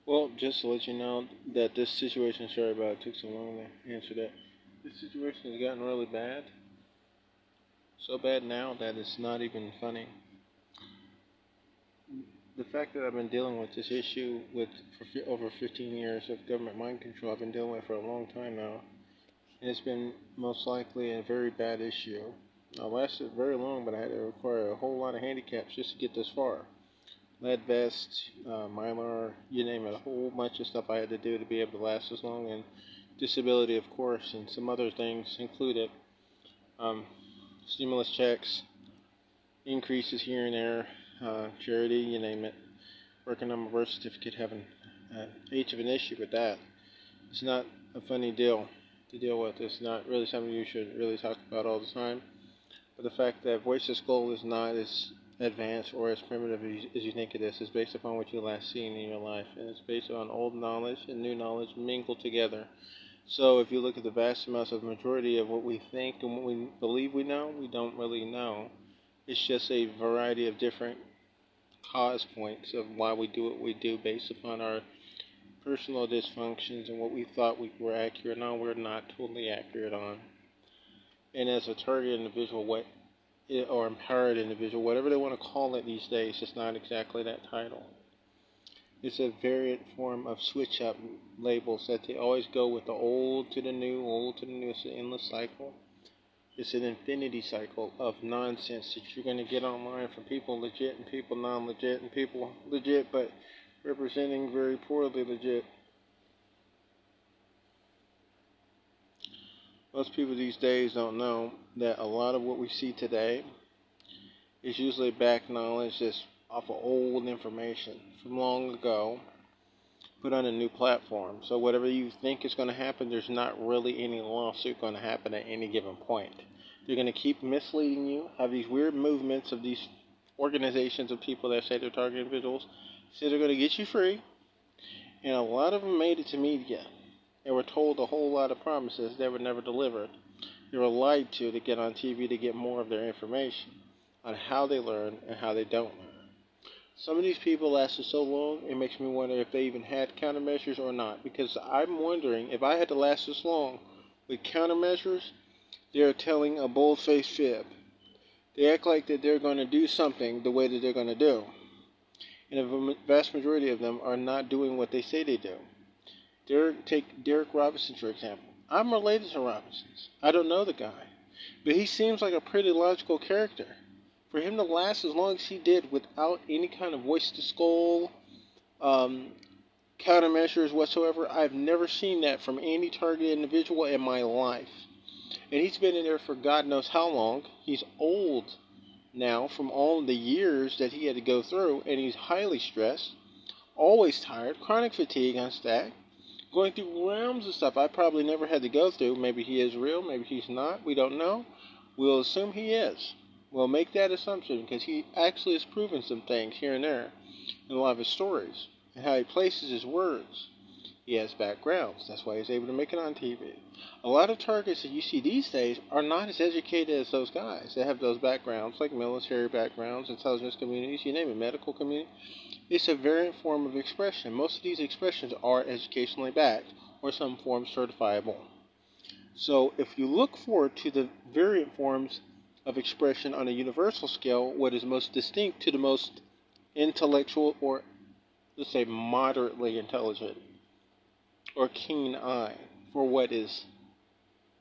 Well, just to let you know that this situation, sorry about it took so long to answer that. This situation has gotten really bad. So bad now that it's not even funny. The fact that I've been dealing with this issue for over 15 years of government mind control, I've been dealing with it for a long time now. And it's been most likely a very bad issue. I lasted very long, but I had to require a whole lot of handicaps just to get this far. Lead vest, mylar, you name it, a whole bunch of stuff I had to do to be able to last this long, and disability, of course, and some other things included. Um, Stimulus checks, increases here and there, charity, you name it. Working on my birth certificate, having age of an issue with that. It's not a funny deal to deal with. It's not really something you should really talk about all the time. But the fact that Voice of Skull is not as advanced or as primitive as you think it is based upon what you last seen in your life. And it's based on old knowledge and new knowledge mingled together. So if you look at the vast amounts of the majority of what we think and what we believe we know, we don't really know. It's just a variety of different cause points of why we do what we do based upon our personal dysfunctions and what we thought we were accurate on, we're not totally accurate on. And as a target individual, or empowered individual, whatever they want to call it these days, it's not exactly that title. It's a variant form of switch up labels that they always go with the old to the new, old to the new. It's an endless cycle. It's an infinity cycle of nonsense that you're going to get online from people legit and people non-legit and people legit but representing very poorly legit. Most people these days don't know that a lot of what we see today is usually back knowledge that's off of old information from long ago put on a new platform. So whatever you think is going to happen, there's not really any lawsuit going to happen at any given point. They're going to keep misleading you, have these weird movements of these organizations of people that say they're target individuals, say they're going to get you free, and a lot of them made it to media. They were told a whole lot of promises that were never delivered. They were lied to get on TV to get more of their information on how they learn and how they don't learn. Some of these people lasted so long, it makes me wonder if they even had countermeasures or not. Because I'm wondering if I had to last this long with countermeasures, they're telling a bold-faced fib. They act like that they're going to do something the way that they're going to do. And a vast majority of them are not doing what they say they do. Take Derek Robinson, for example. I'm related to Robinsons. I don't know the guy. But he seems like a pretty logical character. For him to last as long as he did without any kind of voice to skull, countermeasures whatsoever, I've never seen that from any targeted individual in my life. And he's been in there for God knows how long. He's old now from all the years that he had to go through, and he's highly stressed, always tired, chronic fatigue on stack, going through realms of stuff I probably never had to go through. Maybe he is real, maybe he's not, we don't know. We'll assume he is. We'll make that assumption because he actually has proven some things here and there in a lot of his stories and how he places his words. He has backgrounds. That's why he's able to make it on TV. A lot of targets that you see these days are not as educated as those guys. They have those backgrounds, like military backgrounds, intelligence communities, you name it, medical community. It's a variant form of expression. Most of these expressions are educationally backed or some form certifiable. So if you look forward to the variant forms of expression on a universal scale, what is most distinct to the most intellectual, or let's say moderately intelligent, or keen eye for what is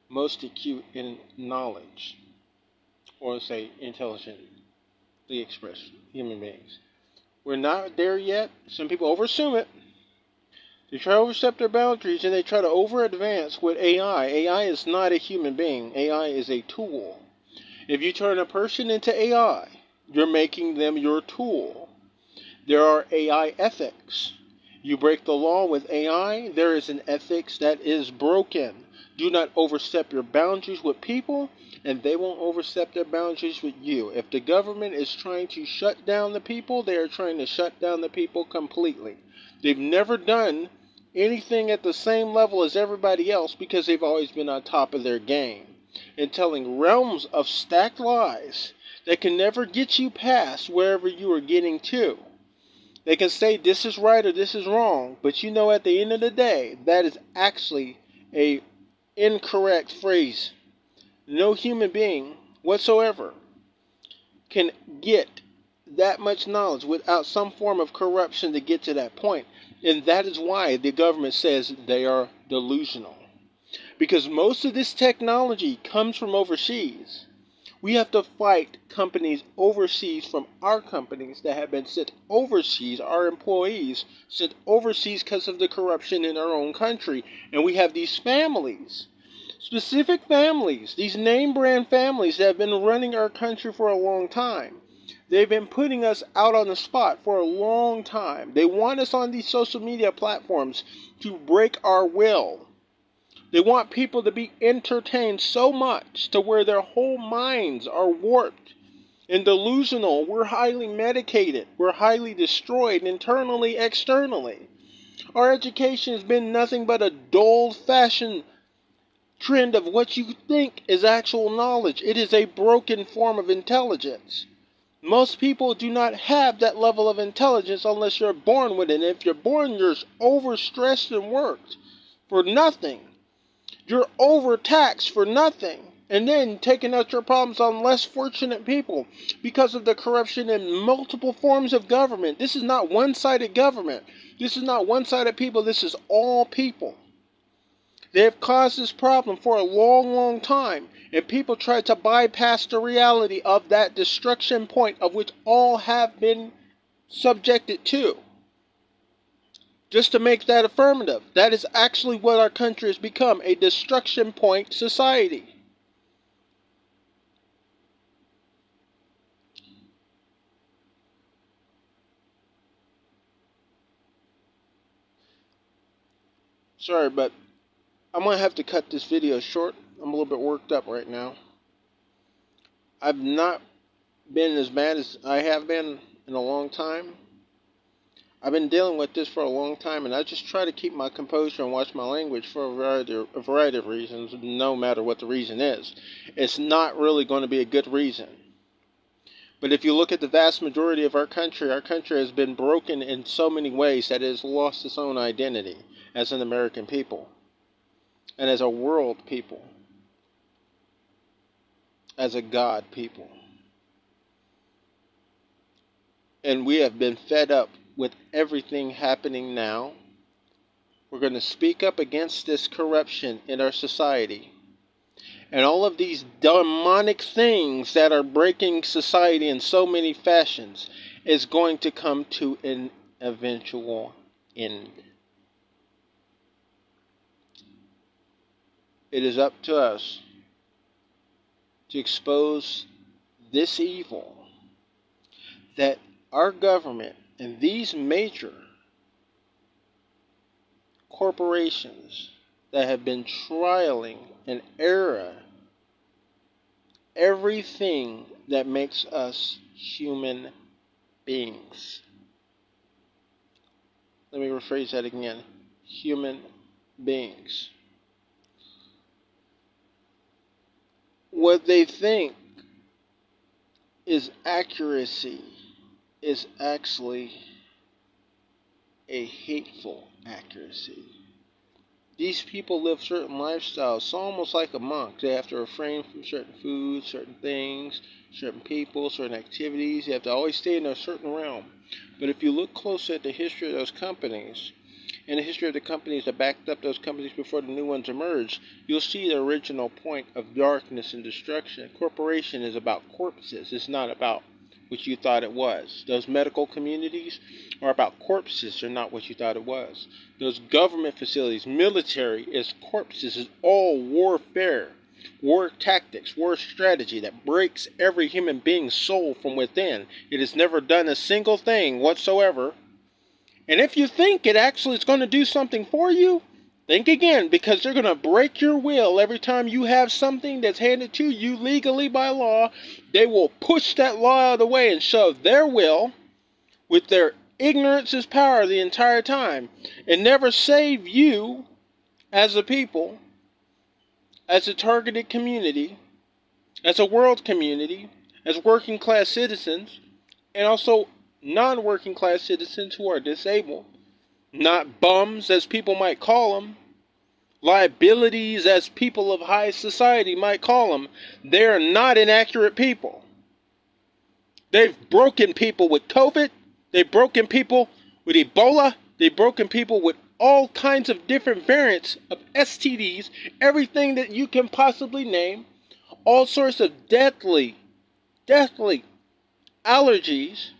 most acute in knowledge, or let's say intelligently expressed human beings. We're not there yet. Some people overassume it. They try to overstep their boundaries and they try to over-advance with AI. AI is not a human being. AI is a tool. If you turn a person into AI, you're making them your tool. There are AI ethics. You break the law with AI, there is an ethics that is broken. Do not overstep your boundaries with people, and they won't overstep their boundaries with you. If the government is trying to shut down the people, they are trying to shut down the people completely. They've never done anything at the same level as everybody else because they've always been on top of their game and telling realms of stacked lies that can never get you past wherever you are getting to. They can say this is right or this is wrong, but you know at the end of the day, that is actually a incorrect phrase. No human being whatsoever can get that much knowledge without some form of corruption to get to that point. And that is why the government says they are delusional. Because most of this technology comes from overseas. We have to fight companies overseas from our companies that have been sent overseas, our employees sent overseas because of the corruption in our own country. And we have these families, specific families, these name brand families that have been running our country for a long time. They've been putting us out on the spot for a long time. They want us on these social media platforms to break our will. They want people to be entertained so much to where their whole minds are warped and delusional. We're highly medicated. We're highly destroyed internally, externally. Our education has been nothing but a dull-fashioned trend of what you think is actual knowledge. It is a broken form of intelligence. Most people do not have that level of intelligence unless you're born with it. And if you're born, you're overstressed and worked for nothing. You're overtaxed for nothing. And then taking out your problems on less fortunate people because of the corruption in multiple forms of government. This is not one-sided government. This is not one-sided people. This is all people. They have caused this problem for a long, long time. And people try to bypass the reality of that destruction point of which all have been subjected to. Just to make that affirmative. That is actually what our country has become. A destruction point society. Sorry, but I'm going to have to cut this video short. I'm a little bit worked up right now. I've not been as bad as I have been in a long time. I've been dealing with this for a long time, and I just try to keep my composure and watch my language for a variety of reasons, no matter what the reason is. It's not really going to be a good reason. But if you look at the vast majority of our country has been broken in so many ways that it has lost its own identity as an American people. And as a world people, as a God people. And we have been fed up with everything happening now. We're going to speak up against this corruption in our society. And all of these demonic things that are breaking society in so many fashions is going to come to an eventual end. It is up to us to expose this evil that our government and these major corporations that have been trialing and error everything that makes us human beings. Let me rephrase that again. Human beings. What they think is accuracy is actually a hateful accuracy. These people live certain lifestyles, so almost like a monk. They have to refrain from certain foods, certain things, certain people, certain activities. They have to always stay in a certain realm. But if you look closer at the history of those companies, and the history of the companies that backed up those companies before the new ones emerged, you'll see the original point of darkness and destruction. Corporation is about corpses. It's not about what you thought it was. Those medical communities are about corpses. They're not what you thought it was. Those government facilities, military is corpses. It's all warfare, war tactics, war strategy that breaks every human being's soul from within. It has never done a single thing whatsoever. And if you think it actually is going to do something for you, think again, because they're going to break your will every time you have something that's handed to you legally by law. They will push that law out of the way and shove their will with their ignorance as power the entire time and never save you as a people, as a targeted community, as a world community, as working class citizens, and also non-working class citizens who are disabled, not bums as people might call them, liabilities as people of high society might call them. They're not inaccurate people. They've broken people with COVID. They've broken people with Ebola. They've broken people with all kinds of different variants of STDs, everything that you can possibly name, all sorts of deathly allergies,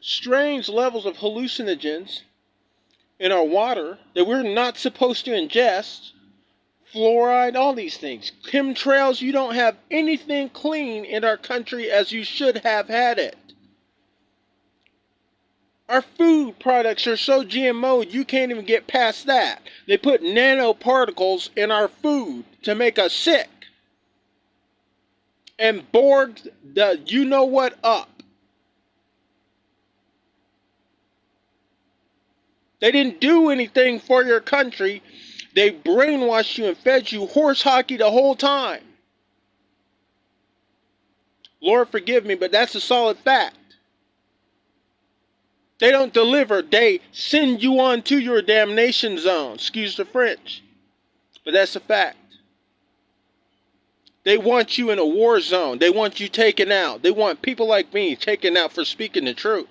strange levels of hallucinogens in our water that we're not supposed to ingest, fluoride, all these things. Chemtrails, you don't have anything clean in our country as you should have had it. Our food products are so GMO'd you can't even get past that. They put nanoparticles in our food to make us sick. And Borged the you-know-what up. They didn't do anything for your country. They brainwashed you and fed you horse hockey the whole time. Lord forgive me, but that's a solid fact. They don't deliver. They send you on to your damnation zone. Excuse the French. But that's a fact. They want you in a war zone. They want you taken out. They want people like me taken out for speaking the truth.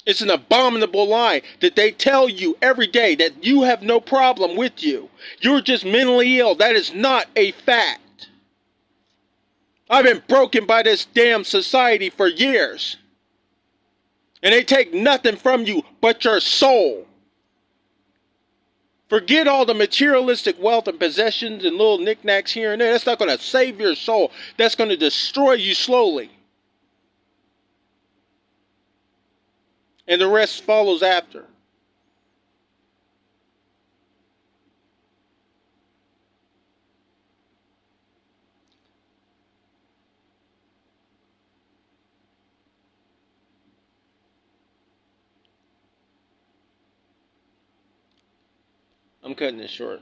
It's an abominable lie that they tell you every day that you have no problem with you. You're just mentally ill. That is not a fact. I've been broken by this damn society for years. And they take nothing from you but your soul. Forget all the materialistic wealth and possessions and little knickknacks here and there. That's not going to save your soul. That's going to destroy you slowly. And the rest follows after. I'm cutting this short.